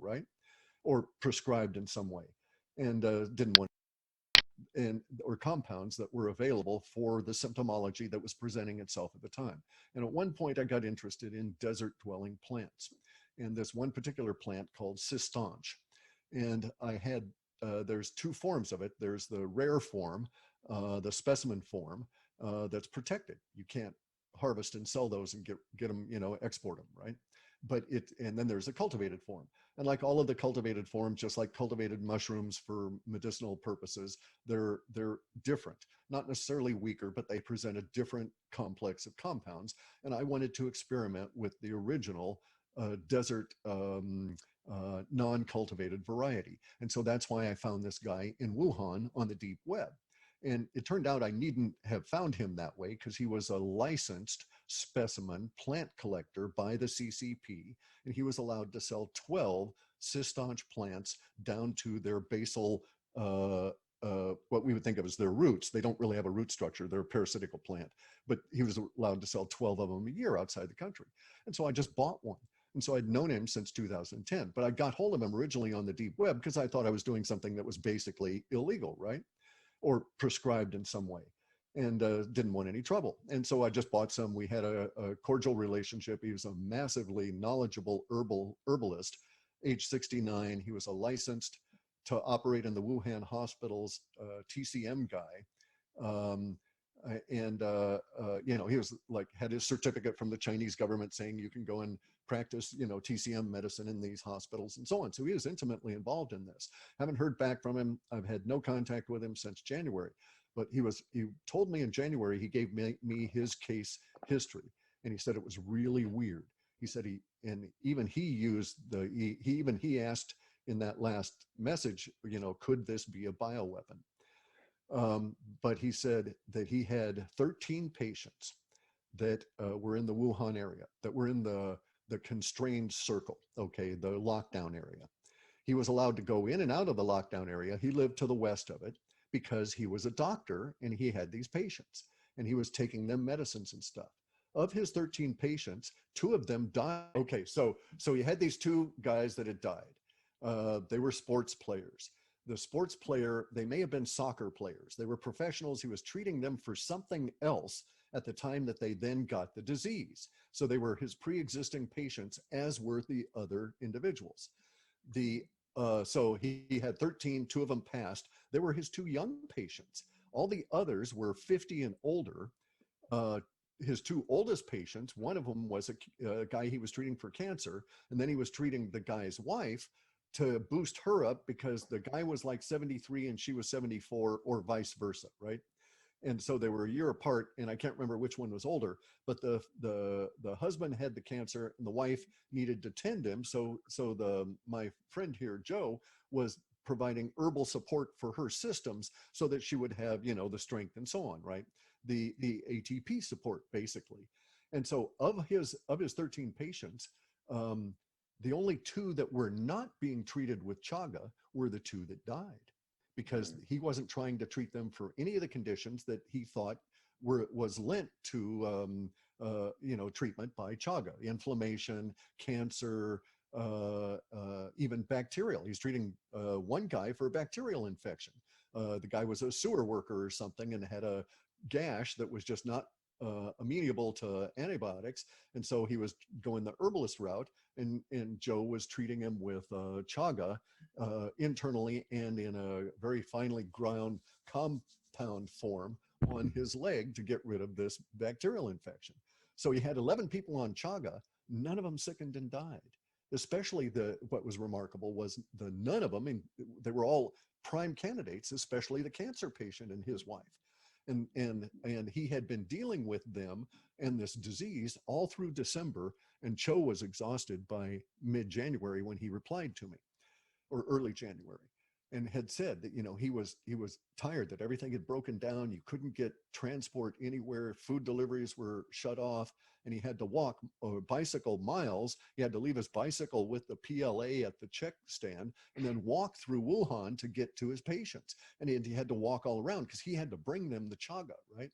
right? Or prescribed in some way, and didn't want and or compounds that were available for the symptomology that was presenting itself at the time. And at one point, I got interested in desert-dwelling plants, and this one particular plant called cistanche. And I had there's two forms of it. There's the rare form, the specimen form, that's protected. You can't harvest and sell those and get them, export them, right? And then there's a cultivated form. And like all of the cultivated forms, just like cultivated mushrooms for medicinal purposes, they're different, not necessarily weaker, but they present a different complex of compounds. And I wanted to experiment with the original desert non-cultivated variety. And so that's why I found this guy in Wuhan on the deep web. And it turned out I needn't have found him that way because he was a licensed specimen plant collector by the CCP, and he was allowed to sell 12 cistanche plants down to their basal, what we would think of as their roots. They don't really have a root structure. They're a parasitical plant, but he was allowed to sell 12 of them a year outside the country. And so I just bought one. And so I'd known him since 2010, but I got hold of him originally on the deep web because I thought I was doing something that was basically illegal, right? Or prescribed in some way, and didn't want any trouble. And so I just bought some. We had a cordial relationship. He was a massively knowledgeable herbalist, age 69. He was a licensed to operate in the Wuhan hospitals TCM guy. He was like, had his certificate from the Chinese government saying you can go and practice, TCM medicine in these hospitals and so on. So he was intimately involved in this. Haven't heard back from him. I've had no contact with him since January, but he told me in January, he gave me his case history. And he said it was really weird. He said he asked in that last message, could this be a bioweapon? But he said that he had 13 patients that were in the Wuhan area, that were in the constrained circle, okay, the lockdown area. He was allowed to go in and out of the lockdown area. He lived to the west of it because he was a doctor and he had these patients and he was taking them medicines and stuff. Of his 13 patients, 2 of them died. Okay, so he had these 2 guys that had died. They were sports players. The sports player, they may have been soccer players. They were professionals. He was treating them for something else at the time that they then got the disease. So they were his pre-existing patients, as were the other individuals. So he had 13, 2 of them passed. They were his 2 young patients. All the others were 50 and older. His 2 oldest patients, one of them was a guy he was treating for cancer, and then he was treating the guy's wife to boost her up because the guy was like 73 and she was 74, or vice versa, right? And so they were a year apart, and I can't remember which one was older, but the husband had the cancer and the wife needed to tend him. So my friend here, Joe, was providing herbal support for her systems so that she would have, the strength and so on, right? The ATP support, basically. And so of his 13 patients, the only 2 that were not being treated with chaga were the 2 that died, because he wasn't trying to treat them for any of the conditions that he thought was linked to treatment by chaga: inflammation, cancer, even bacterial. He's treating one guy for a bacterial infection. The guy was a sewer worker or something and had a gash that was just not amenable to antibiotics, and so he was going the herbalist route, and Joe was treating him with chaga internally and in a very finely ground compound form on his leg to get rid of this bacterial infection. So he had 11 people on chaga. None of them sickened and died. Especially what was remarkable was none of them, and they were all prime candidates, especially the cancer patient and his wife. And he had been dealing with them and this disease all through December, and Cho was exhausted by mid-January when he replied to me, or early January, and had said that he was tired, that everything had broken down. You couldn't get transport anywhere. Food deliveries were shut off, and he had to walk or bicycle miles. He had to leave his bicycle with the PLA at the check stand and then walk through Wuhan to get to his patients. And he had to walk all around because he had to bring them the chaga, right?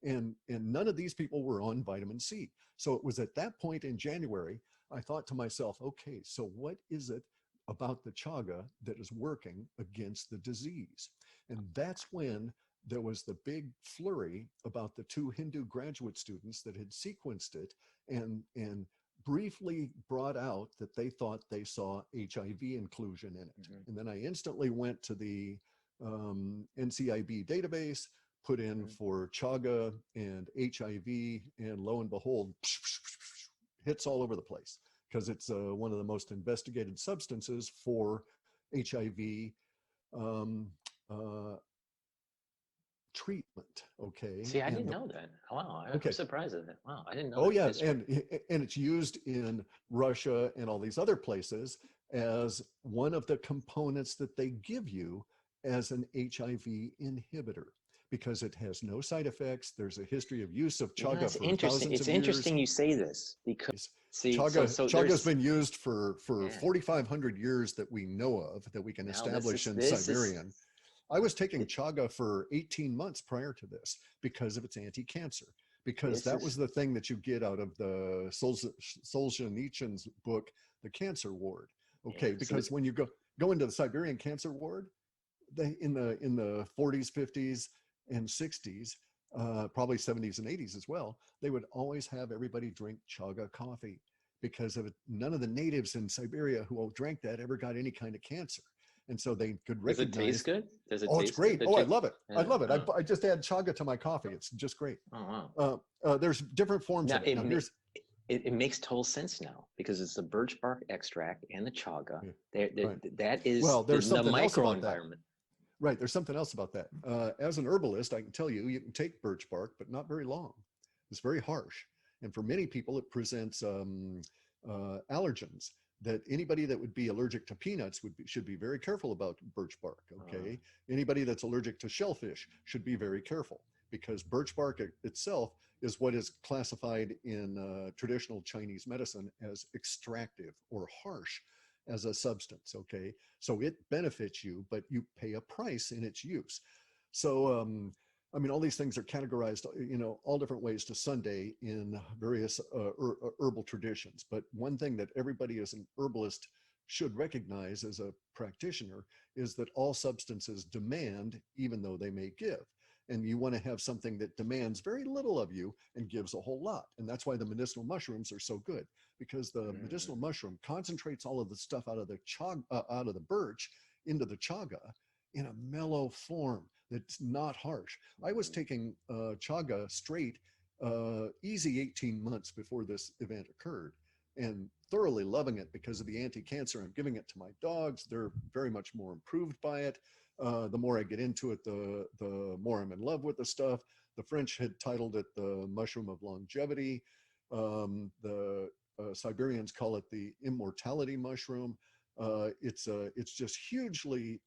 And none of these people were on vitamin C. So it was at that point in January, I thought to myself, okay, so what is it? about the chaga that is working against the disease. And that's when there was the big flurry about the two Hindu graduate students that had sequenced it and briefly brought out that they thought they saw HIV inclusion in it. Mm-hmm. And then I instantly went to the NCIB database, put in Mm-hmm. for Chaga and HIV, and lo and behold, hits all over the place because it's one of the most investigated substances for HIV um, uh, treatment. Okay. See, I And didn't know that. Wow, I'm okay. surprised at that. Wow, I didn't know Oh that yeah, history. and it's used in Russia and all these other places as one of the components that they give you as an HIV inhibitor because it has no side effects. There's a history of use of You know, chaga it's for interesting. thousands It's of years. interesting you say this because see, Chaga's there's been used for yeah. 4,500 years that we know of, that we can Now establish in this is Siberian. I was taking it, chaga for 18 months prior to this because of its anti-cancer, because this that was is the thing that you get out of the Solzhenitsyn's book, The Cancer Ward. yeah. Okay, because when you go into the Siberian cancer ward, in the 40s, 50s, and 60s, probably 70s and 80s as well, they would always have everybody drink chaga coffee because of it. None of the natives in Siberia who drank that ever got any kind of cancer. And so they could Does it taste recognize, good? Does it oh, it's taste good? great. Oh, I love it. I Yeah. love it. Oh. I just add chaga to my coffee. It's just great. Oh wow. There's different forms Now of it. Now here's, it makes total sense now because it's the birch bark extract and the chaga. yeah, There, right. that is Well, there's the something else about that. microenvironment. Right. There's something else about that. As an herbalist, I can tell you, you can take birch bark, but not very long. It's very harsh. And for many people, it presents allergens that anybody that would be allergic to peanuts should be very careful about birch bark. Okay. Anybody that's allergic to shellfish should be very careful because birch bark itself is what is classified in traditional Chinese medicine as extractive or harsh as a substance. Okay. So it benefits you, but you pay a price in its use. So, I mean, all these things are categorized, all different ways to Sunday in various herbal traditions. But one thing that everybody as an herbalist should recognize as a practitioner is that all substances demand, even though they may give. And you want to have something that demands very little of you and gives a whole lot. And that's why the medicinal mushrooms are so good, because the medicinal mushroom concentrates all of the stuff out of the out of the birch into the chaga in a mellow form that's not harsh. I was taking chaga straight, easy 18 months before this event occurred, and thoroughly loving it because of the anti-cancer. I'm giving it to my dogs. They're very much more improved by it. The more I get into it, the more I'm in love with the stuff. The French had titled it the mushroom of longevity. The Siberians call it the immortality mushroom. It's just hugely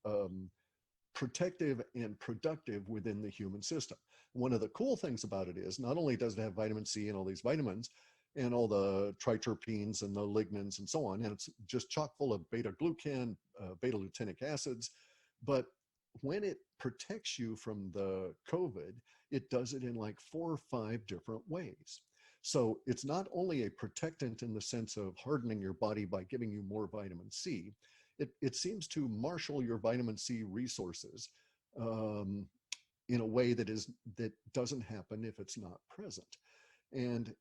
protective and productive within the human system. One of the cool things about it is not only does it have vitamin C and all these vitamins and all the triterpenes and the lignans and so on, and it's just chock full of beta glucan, beta-lutinic acids, but when it protects you from the COVID, it does it in like 4 or 5 different ways. So it's not only a protectant in the sense of hardening your body by giving you more vitamin C, it seems to marshal your vitamin C resources in a way that doesn't happen if it's not present. And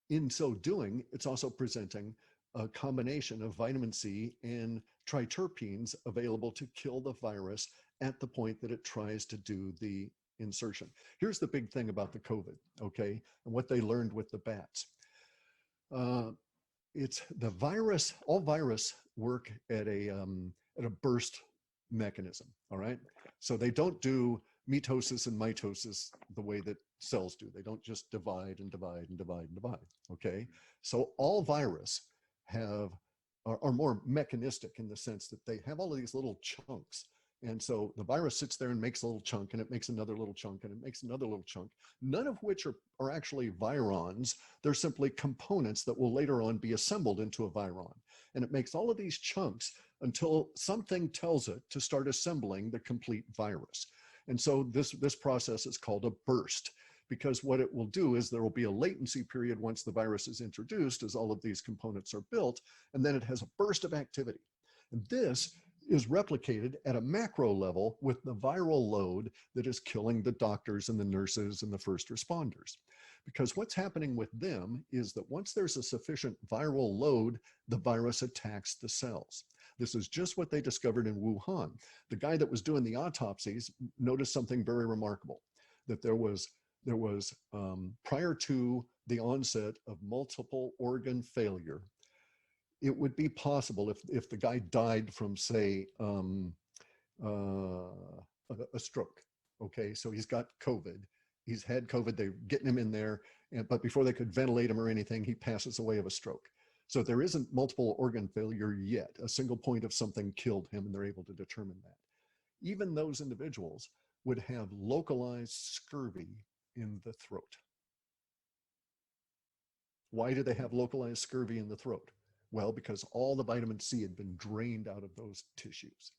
in so doing, it's also presenting a combination of vitamin C and triterpenes available to kill the virus at the point that it tries to do the insertion. Here's the big thing about the COVID, okay, and what they learned with the bats. It's the virus. All virus work at a burst mechanism. All right, so they don't do mitosis and mitosis the way that cells do. They don't just divide and divide and divide and divide. Okay, so all virus are more mechanistic in the sense that they have all of these little chunks. And so the virus sits there and makes a little chunk, and it makes another little chunk, and it makes another little chunk, none of which are actually virons. They're simply components that will later on be assembled into a viron. And it makes all of these chunks until something tells it to start assembling the complete virus. And so this process is called a burst. because what it will do is there will be a latency period once the virus is introduced as all of these components are built, and then it has a burst of activity. And this is replicated at a macro level with the viral load that is killing the doctors and the nurses and the first responders. Because what's happening with them is that once there's a sufficient viral load, the virus attacks the cells. This is just what they discovered in Wuhan. The guy that was doing the autopsies noticed something very remarkable, that there was prior to the onset of multiple organ failure, it would be possible if the guy died from, say, a stroke. Okay, so he's got COVID. He's had COVID. They're getting him in there, but before they could ventilate him or anything, he passes away of a stroke. So there isn't multiple organ failure yet. A single point of something killed him, and they're able to determine that. Even those individuals would have localized scurvy in the throat. Why do they have localized scurvy in the throat? Well, because all the vitamin C had been drained out of those tissues.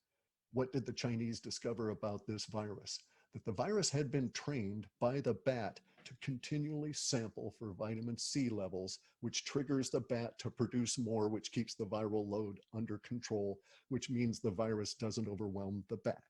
What did the Chinese discover about this virus? That the virus had been trained by the bat to continually sample for vitamin C levels, which triggers the bat to produce more, which keeps the viral load under control, which means the virus doesn't overwhelm the bat.